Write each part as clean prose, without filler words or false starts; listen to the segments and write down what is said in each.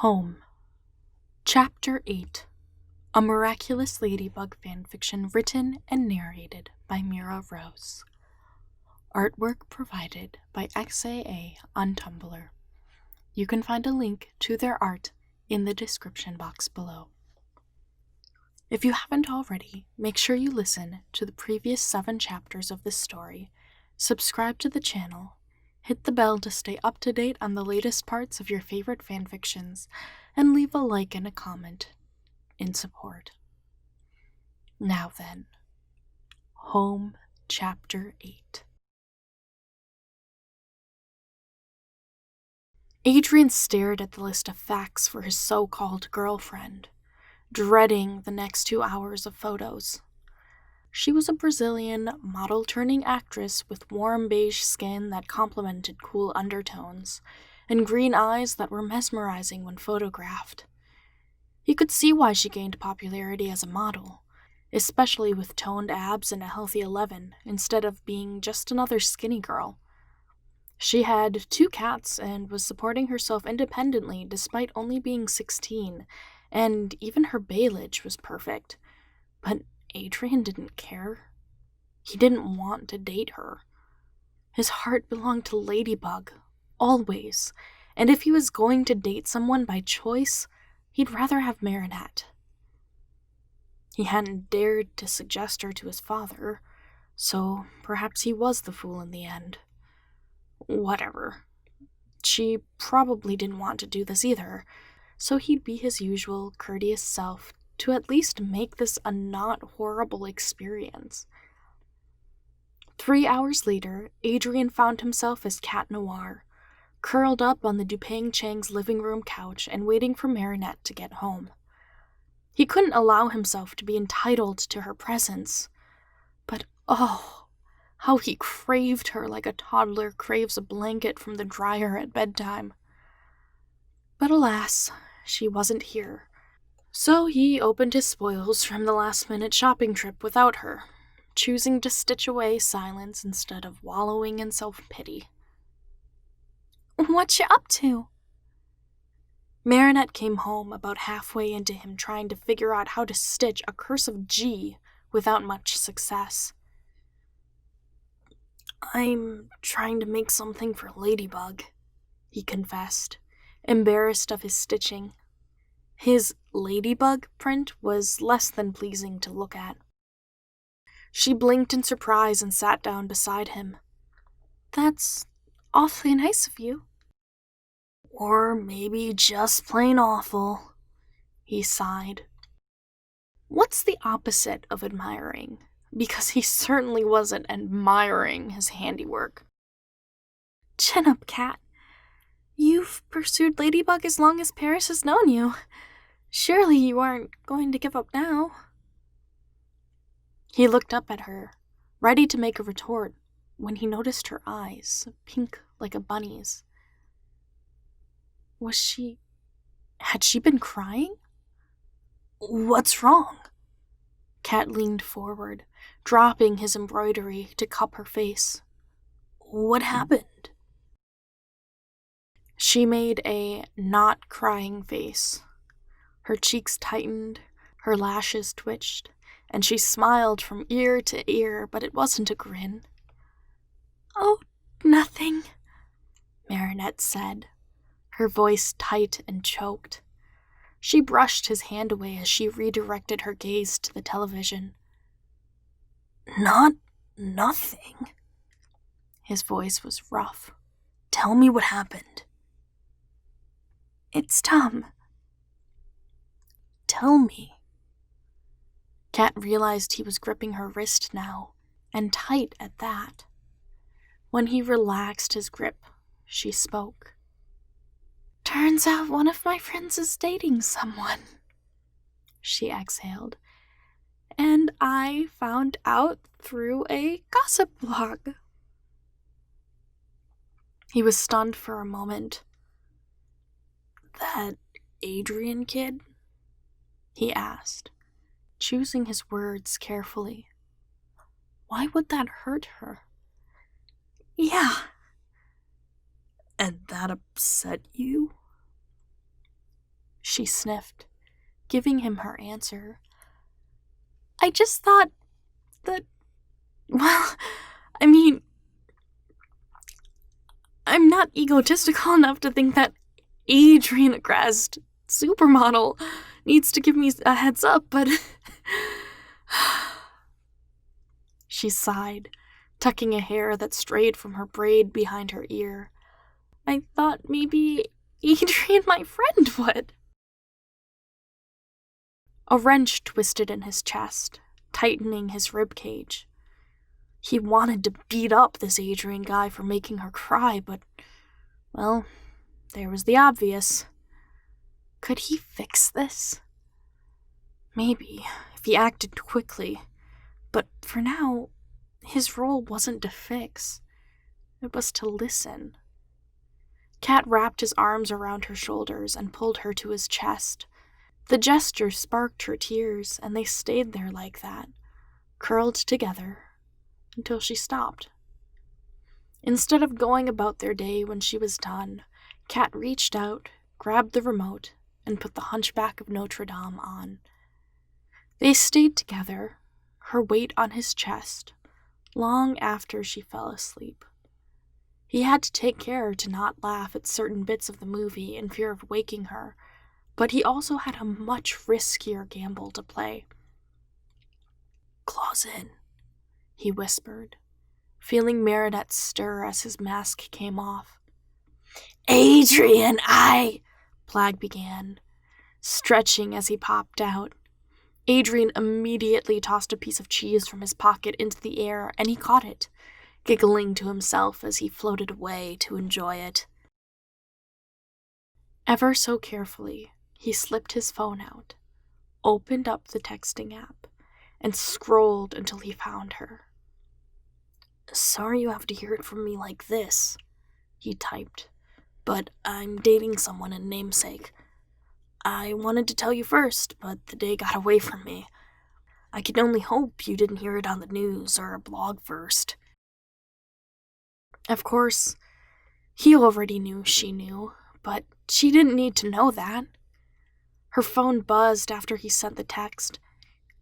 Home. Chapter 8. A Miraculous Ladybug Fanfiction written and narrated by Mira Rose. Artwork provided by XAA on Tumblr. You can find a link to their art in the description box below. If you haven't already, make sure you listen to the previous 7 chapters of this story, subscribe to the channel, hit the bell to stay up to date on the latest parts of your favorite fanfictions, and leave a like and a comment in support. Now then, Home Chapter 8. Adrien stared at the list of facts for his so-called girlfriend, dreading the next 2 hours of photos. She was a Brazilian model-turning actress with warm beige skin that complemented cool undertones, and green eyes that were mesmerizing when photographed. He could see why she gained popularity as a model, especially with toned abs and a healthy 11, instead of being just another skinny girl. She had 2 cats and was supporting herself independently despite only being 16, and even her bailage was perfect. But Adrien didn't care. He didn't want to date her. His heart belonged to Ladybug, always, and if he was going to date someone by choice, he'd rather have Marinette. He hadn't dared to suggest her to his father, so perhaps he was the fool in the end. Whatever. She probably didn't want to do this either, so he'd be his usual courteous self to at least make this a not horrible experience. 3 hours later, Adrien found himself as Cat Noir, curled up on the Dupain-Chengs living room couch and waiting for Marinette to get home. He couldn't allow himself to be entitled to her presence, but oh, how he craved her like a toddler craves a blanket from the dryer at bedtime. But alas, she wasn't here. So he opened his spoils from the last-minute shopping trip without her, choosing to stitch away silence instead of wallowing in self-pity. "What you up to?" Marinette came home about halfway into him trying to figure out how to stitch a cursive G without much success. "I'm trying to make something for Ladybug," he confessed, embarrassed of his stitching. His Ladybug print was less than pleasing to look at. She blinked in surprise and sat down beside him. "That's awfully nice of you." "Or maybe just plain awful," he sighed. What's the opposite of admiring? Because he certainly wasn't admiring his handiwork. "Chin up, Cat. You've pursued Ladybug as long as Paris has known you. Surely you aren't going to give up now." He looked up at her, ready to make a retort, when he noticed her eyes, pink like a bunny's. Had she been crying? "What's wrong?" Cat leaned forward, dropping his embroidery to cup her face. "What happened?" She made a not crying face. Her cheeks tightened, her lashes twitched, and she smiled from ear to ear, but it wasn't a grin. "Oh, nothing," Marinette said, her voice tight and choked. She brushed his hand away as she redirected her gaze to the television. Nothing." His voice was rough. "Tell me what happened." "It's Tom." "Tell me." Cat realized he was gripping her wrist now, and tight at that. When he relaxed his grip, she spoke. "Turns out one of my friends is dating someone," she exhaled. "And I found out through a gossip blog." He was stunned for a moment. "That Adrien kid?" he asked, choosing his words carefully. Why would that hurt her? "Yeah." "And that upset you?" she sniffed, giving him her answer. I just thought that, well, I mean, I'm not egotistical enough to think that Adrien, a crazed supermodel, needs to give me a heads up, but... She sighed, tucking a hair that strayed from her braid behind her ear. I thought maybe Adrien, my friend, would. A wrench twisted in his chest, tightening his rib cage. He wanted to beat up this Adrien guy for making her cry, but, well, there was the obvious. Could he fix this? Maybe, if he acted quickly. But for now, his role wasn't to fix. It was to listen. Cat wrapped his arms around her shoulders and pulled her to his chest. The gesture sparked her tears, and they stayed there like that, curled together, until she stopped. Instead of going about their day when she was done, Cat reached out, grabbed the remote, and put the Hunchback of Notre Dame on. They stayed together, her weight on his chest, long after she fell asleep. He had to take care to not laugh at certain bits of the movie in fear of waking her, but he also had a much riskier gamble to play. Claws in, he whispered, feeling Marinette stir as his mask came off. Adrien, Plag began, stretching as he popped out. Adrien immediately tossed a piece of cheese from his pocket into the air, and he caught it, giggling to himself as he floated away to enjoy it. Ever so carefully, he slipped his phone out, opened up the texting app, and scrolled until he found her. Sorry you have to hear it from me like this, he typed, but I'm dating someone in namesake. I wanted to tell you first, but the day got away from me. I can only hope you didn't hear it on the news or a blog first. Of course, he already knew she knew, but she didn't need to know that. Her phone buzzed after he sent the text,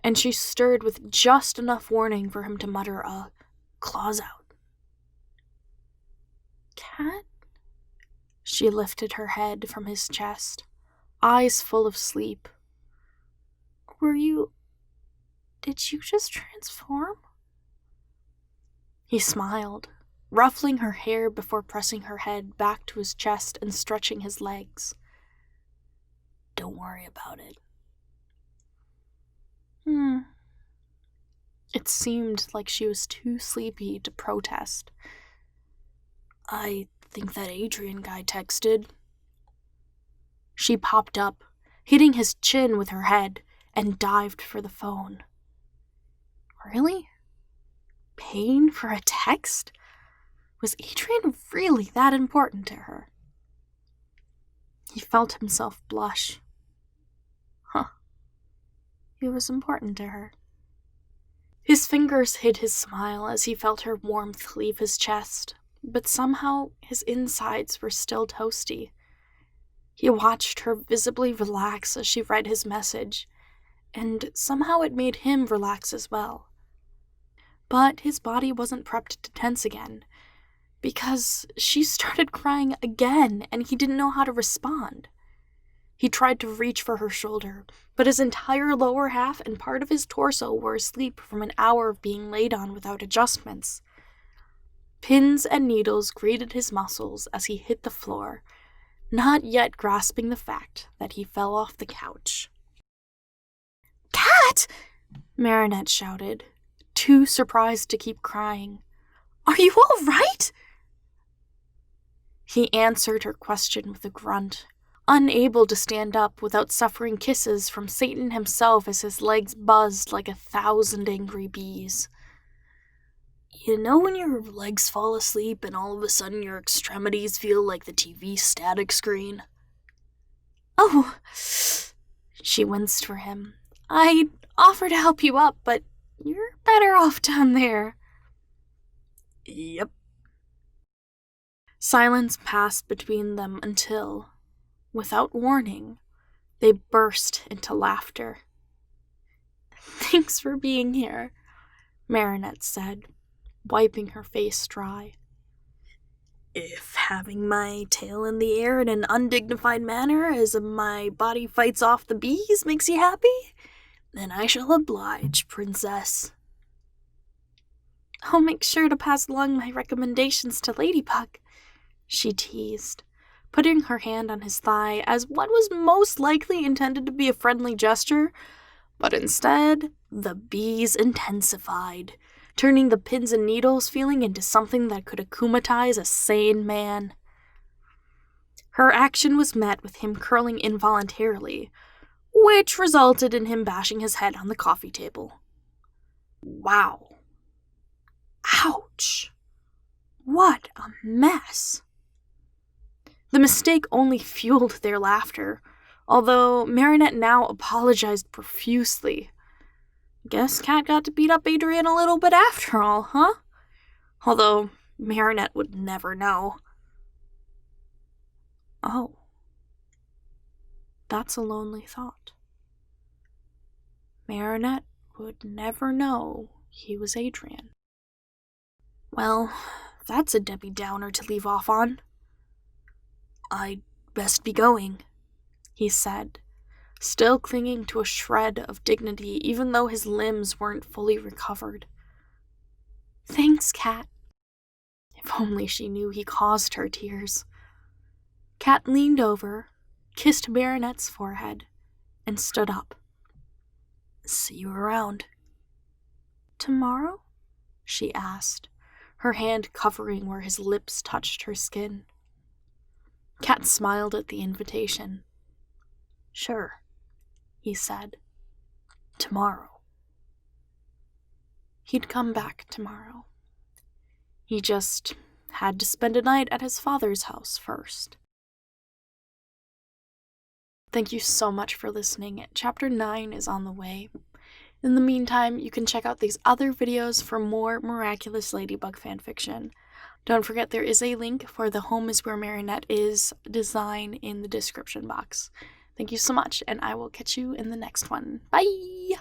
and she stirred with just enough warning for him to mutter a claws out. Cat? She lifted her head from his chest, eyes full of sleep. Did you just transform? He smiled, ruffling her hair before pressing her head back to his chest and stretching his legs. Don't worry about it. It seemed like she was too sleepy to protest. I think that Adrien guy texted. She popped up, hitting his chin with her head, and dived for the phone. Really? Paying for a text? Was Adrien really that important to her? He felt himself blush. He was important to her. His fingers hid his smile as he felt her warmth leave his chest, but somehow his insides were still toasty. He watched her visibly relax as she read his message, and somehow it made him relax as well. But his body wasn't prepped to tense again, because she started crying again and he didn't know how to respond. He tried to reach for her shoulder, but his entire lower half and part of his torso were asleep from an hour of being laid on without adjustments. Pins and needles grated his muscles as he hit the floor, not yet grasping the fact that he fell off the couch. Cat! Marinette shouted, too surprised to keep crying. Are you all right? He answered her question with a grunt, unable to stand up without suffering kisses from Satan himself as his legs buzzed like 1,000 angry bees. You know when your legs fall asleep and all of a sudden your extremities feel like the TV static screen? Oh, she winced for him. I'd offer to help you up, but you're better off down there. Yep. Silence passed between them until, without warning, They burst into laughter. "Thanks for being here," Marinette said, wiping her face dry. "If having my tail in the air in an undignified manner as my body fights off the bees makes you happy, then I shall oblige, princess." "I'll make sure to pass along my recommendations to Ladybug," she teased, putting her hand on his thigh as what was most likely intended to be a friendly gesture, but instead, the bees intensified, turning the pins and needles feeling into something that could akumatize a sane man. Her action was met with him curling involuntarily, which resulted in him bashing his head on the coffee table. Wow. Ouch. What a mess. The mistake only fueled their laughter, although Marinette now apologized profusely. Guess Cat got to beat up Adrien a little bit after all, huh? Although Marinette would never know. Oh. That's a lonely thought. Marinette would never know he was Adrien. Well, that's a Debbie Downer to leave off on. "I'd best be going," he said, still clinging to a shred of dignity even though his limbs weren't fully recovered. "Thanks, Cat." If only she knew he caused her tears. Cat leaned over, kissed Marinette's forehead, and stood up. "See you around." "Tomorrow?" she asked, her hand covering where his lips touched her skin. Cat smiled at the invitation. "Sure," he said. "Tomorrow." He'd come back tomorrow. He just had to spend a night at his father's house first. Thank you so much for listening. Chapter 9 is on the way. In the meantime, you can check out these other videos for more Miraculous Ladybug fanfiction. Don't forget there is a link for the Home is Where Marinette Is design in the description box. Thank you so much, and I will catch you in the next one. Bye!